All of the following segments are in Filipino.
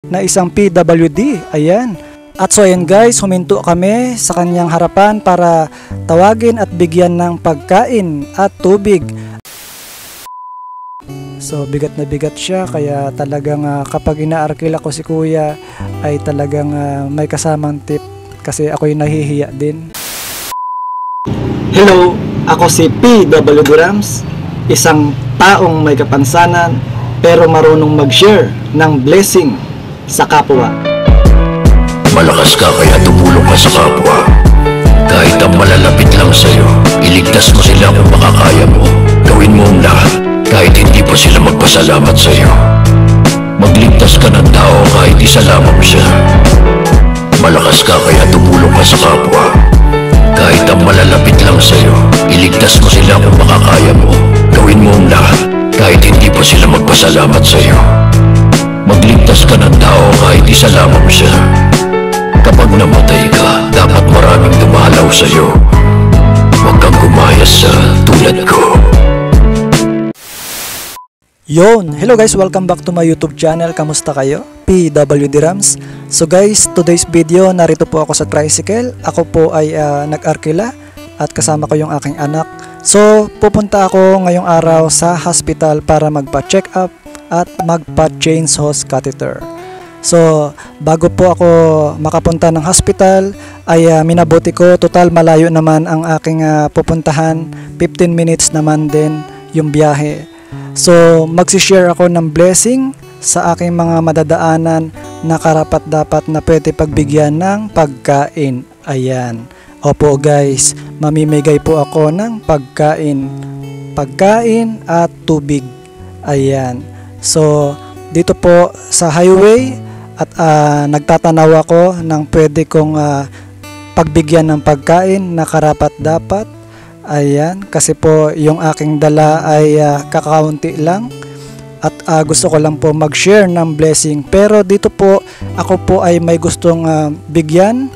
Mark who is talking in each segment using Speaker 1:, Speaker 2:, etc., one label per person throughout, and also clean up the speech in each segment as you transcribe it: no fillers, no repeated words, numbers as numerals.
Speaker 1: na isang PWD. Ayan. At so ayan guys, huminto kami sa kanyang harapan para tawagin at bigyan ng pagkain at tubig. So bigat na bigat siya, kaya talagang kapag inaarkila ko si kuya ay talagang may kasamang tip kasi ako'y nahihiya din. Hello, ako si PWD Rams, isang taong may kapansanan pero marunong mag-share ng blessing sa kapwa.
Speaker 2: Malakas ka kaya tumulong ka sa kapwa. Kahit ang malalapit lang sa'yo, iligtas mo sila kung makakaya mo. Gawin mo ang lahat kahit hindi pa sila magpasalamat sa'yo. Magligtas ka ng tao kahit isa lamang siya. Malakas ka kaya tumulong ka sa kapwa. Kahit ang malalapit lang sa'yo, iligtas mo sila kung makakaya mo. Gawin mo ang lahat kahit hindi pa sila magpasalamat sa'yo. Magligtas ka ng tao kahit isa lamang siya. Kapag namatay ka, dapat maraming dumalaw sa'yo. Huwag kang gumayas sa tulad ko.
Speaker 1: Yon! Hello guys! Welcome back to my YouTube channel. Kamusta kayo? PWD Rams. So guys, today's video, narito po ako sa tricycle. Ako po ay nag-arkila at kasama ko yung aking anak. So, pupunta ako ngayong araw sa hospital para magpa-check up at magpa-change hose catheter. So, bago po ako makapunta ng hospital ay minabuti ko, total malayo naman ang aking pupuntahan, 15 minutes naman din yung biyahe. So, magsishare ako ng blessing sa aking mga madadaanan na karapat-dapat na pwede pagbigyan ng pagkain. Ayan. Opo guys, mamimigay po ako ng pagkain at tubig. Ayan. So, dito po sa highway at nagtatanaw ako ng pwede kong pagbigyan ng pagkain na karapat-dapat. Ayan, kasi po yung aking dala ay kakaunti lang at gusto ko lang po mag-share ng blessing. Pero dito po, ako po ay may gustong bigyan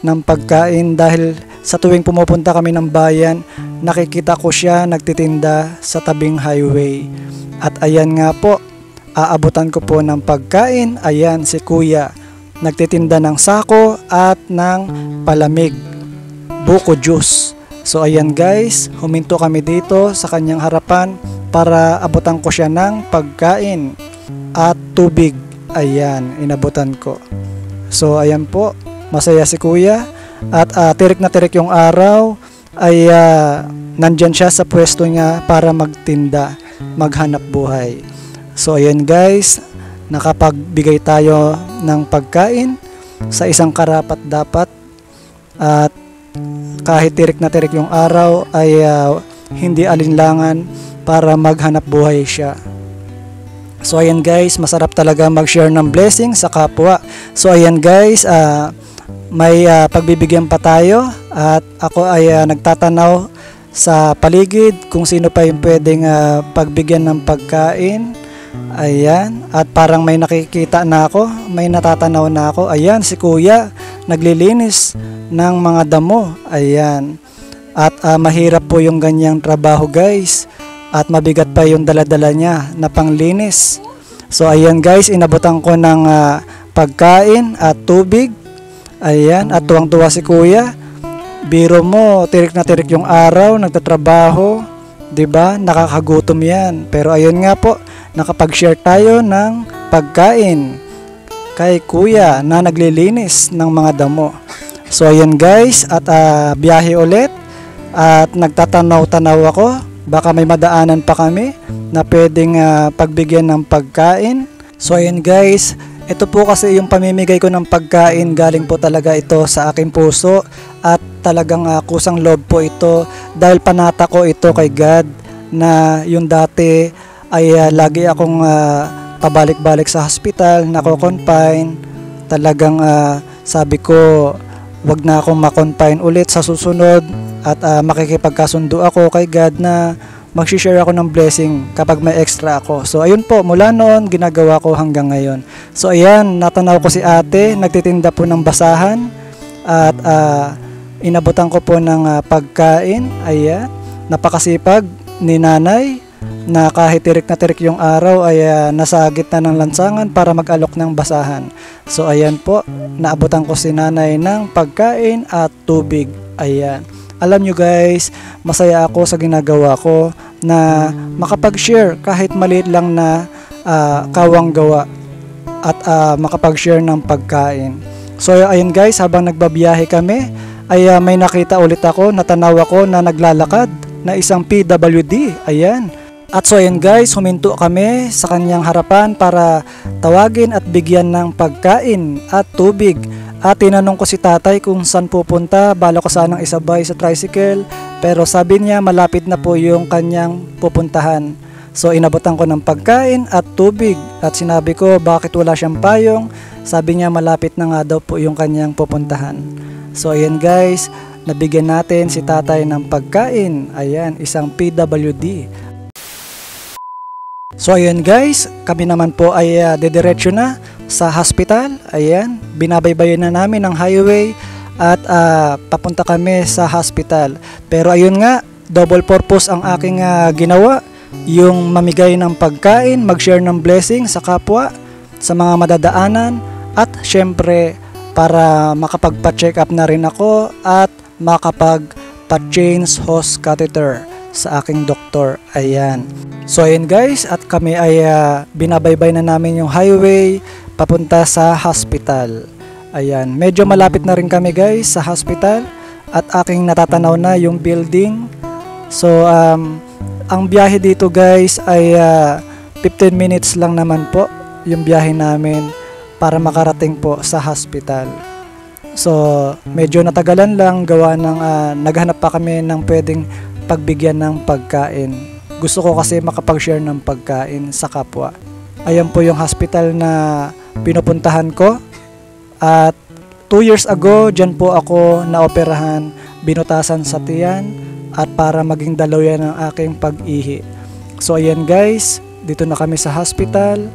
Speaker 1: ng pagkain dahil sa tuwing pumupunta kami ng bayan, nakikita ko siya nagtitinda sa tabing highway. At ayan nga po, aabutan ko po ng pagkain. Ayan si kuya, nagtitinda ng sako at ng palamig, buko juice. So ayan guys, huminto kami dito sa kanyang harapan para abutan ko siya ng pagkain at tubig. Ayan, inabutan ko. So ayan po, masaya si kuya at tirik na tirik yung araw ay nandyan siya sa pwesto niya para magtinda, maghanap buhay. So ayan guys, nakapagbigay tayo ng pagkain sa isang karapat-dapat at kahit tirik na tirik yung araw ay hindi alinlangan para maghanap buhay siya. So ayan guys, masarap talaga mag-share ng blessing sa kapwa. So ayan guys, may pagbibigyan pa tayo at ako ay nagtatanaw sa paligid kung sino pa yung pwedeng pagbigyan ng pagkain. Ayan, at parang may nakikita na ako, may natatanaw na ako. Ayan, si kuya naglilinis ng mga damo. Ayan, at mahirap po yung ganyang trabaho guys, at mabigat pa yung daladala niya na panglinis. So ayan guys, inabutan ko ng pagkain at tubig. Ayan, at tuwang-tuwa si kuya. Biro mo, tirik na tirik yung araw, nagtatrabaho, 'di ba? Nakakagutom 'yan. Pero ayun nga po, nakapag-share tayo ng pagkain kay kuya na naglilinis ng mga damo. So ayan guys, at biyahe ulit at nagtatanaw-tanaw ako. Baka may madaanan pa kami na pwedeng pagbigyan ng pagkain. So ayan guys, ito po kasi yung pamimigay ko ng pagkain, galing po talaga ito sa aking puso at talagang kusang loob po ito dahil panata ko ito kay God na yung dati ay lagi akong pabalik-balik sa hospital, nako-confine. Talagang sabi ko, wag na akong ma-confine ulit sa susunod at makikipagkasundo ako kay God na mag-share ako ng blessing kapag may extra ako. So ayun po, mula noon ginagawa ko hanggang ngayon. So ayan, natanaw ko si ate, nagtitinda po ng basahan at inabutan ko po ng pagkain. Ayan, napakasipag ni nanay na kahit tirik na tirik yung araw ay nasa gitna ng lansangan para mag-alok ng basahan. So ayan po, naabutan ko si nanay ng pagkain at tubig. Ayan. Alam nyo guys, masaya ako sa ginagawa ko na makapag-share kahit maliit lang na kawang gawa at makapag-share ng pagkain. So ayun guys, habang nagbabiyahe kami ay may nakita ulit ako, natanaw ako na naglalakad na isang PWD. Ayan. At so ayan guys, huminto kami sa kanyang harapan para tawagin at bigyan ng pagkain at tubig. At tinanong ko si tatay kung saan pupunta, bala ko sanang isabay sa tricycle, pero sabi niya malapit na po yung kanyang pupuntahan. So inabutan ko ng pagkain at tubig at sinabi ko bakit wala siyang payong, sabi niya malapit na nga daw po yung kanyang pupuntahan. So ayan guys, nabigyan natin si tatay ng pagkain, ayan, isang PWD. So ayan guys, kami naman po ay dediretso na sa hospital. Ayan, binabaybayan na namin ang highway at papunta kami sa hospital. Pero ayun nga, double purpose ang aking ginawa. Yung mamigay ng pagkain, mag-share ng blessing sa kapwa, sa mga madadaanan, at syempre para makapagpa-check up na rin ako at makapagpa-change hose catheter sa aking doktor. Ayan. So ayan guys, at kami ay binabaybay na namin yung highway papunta sa hospital. Ayan, medyo malapit na rin kami guys sa hospital at aking natatanaw na yung building. So ang biyahe dito guys ay 15 minutes lang naman po yung biyahe namin para makarating po sa hospital. So medyo natagalan lang gawa ng naghanap pa kami ng pwedeng pagbigyan ng pagkain. Gusto ko kasi makapag-share ng pagkain sa kapwa. Ayan po yung hospital na pinupuntahan ko. At 2 years ago, dyan po ako naoperahan, binutasan sa tiyan at para maging daluyan ng aking pag-ihi. So ayan guys, dito na kami sa hospital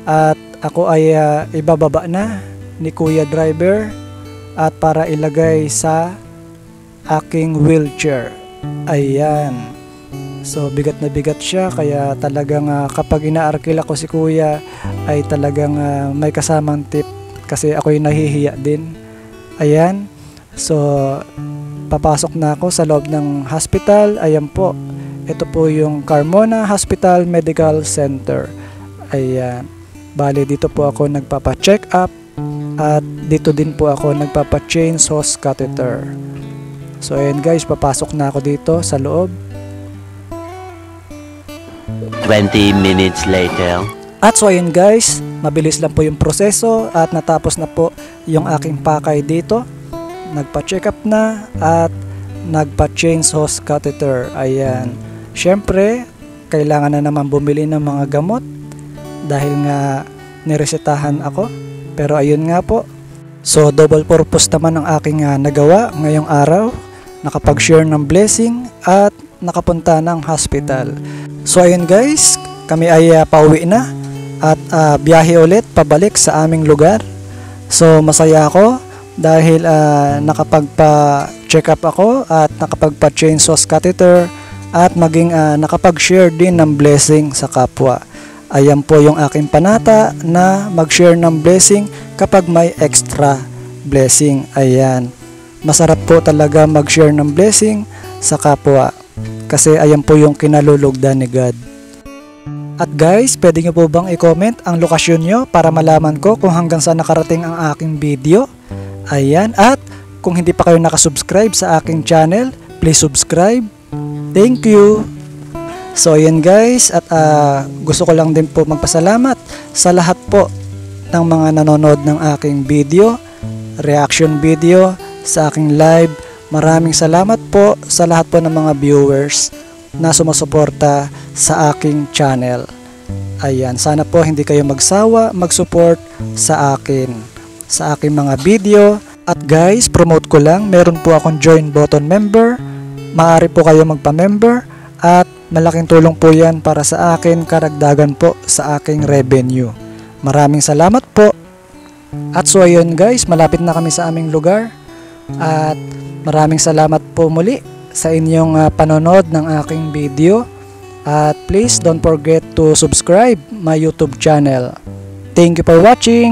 Speaker 1: at ako ay ibababa na ni Kuya Driver at para ilagay sa aking wheelchair. Ayan. So bigat na bigat siya kaya talagang kapag inaarkila ko si kuya ay talagang may kasamang tip kasi ako'y nahihiya din. Ayan. So papasok na ako sa loob ng hospital. Ayan po. Ito po yung Carmona Hospital Medical Center. Ayan. Bali dito po ako nagpapa-check up at dito din po ako nagpapa-change hose catheter. So ayan guys, papasok na ako dito sa loob.
Speaker 3: 20 minutes later.
Speaker 1: At so ayun guys, mabilis lang po yung proseso at natapos na po yung aking pakay dito. Nagpa-check up na at nagpa-change hose catheter. Ayan. Syempre, kailangan na naman bumili ng mga gamot dahil nga niresetahan ako. Pero ayun nga po. So double purpose naman ang aking nagawa ngayong araw. Nakapag-share ng blessing at nakapunta ng hospital. So ayun guys, kami ay pauwi na at biyahe ulit pabalik sa aming lugar. So masaya ako dahil nakapagpa-check up ako at nakapagpa-change hose catheter at maging nakapag-share din ng blessing sa kapwa. Ayan po yung aking panata na mag-share ng blessing kapag may extra blessing. Ayan. Masarap po talaga mag-share ng blessing sa kapwa. Kasi ayan po yung kinalulugdan ni God. At guys, pwede nyo po bang i-comment ang lokasyon nyo para malaman ko kung hanggang saan nakarating ang aking video? Ayan, at kung hindi pa kayo nakasubscribe sa aking channel, please subscribe. Thank you! So ayan guys, at gusto ko lang din po magpasalamat sa lahat po ng mga nanonood ng aking video, reaction video, sa aking live. Maraming salamat po sa lahat po ng mga viewers na sumusuporta sa aking channel. Ayan, sana po hindi kayo magsawa mag-support sa akin, sa aking mga video. At guys, promote ko lang, meron po akong join button member. Maaari po kayo magpa-member at malaking tulong po yan para sa akin, karagdagan po sa aking revenue. Maraming salamat po. At so ayun guys, malapit na kami sa aming lugar. At maraming salamat po muli sa inyong panonood ng aking video. At please don't forget to subscribe my YouTube channel. Thank you for watching!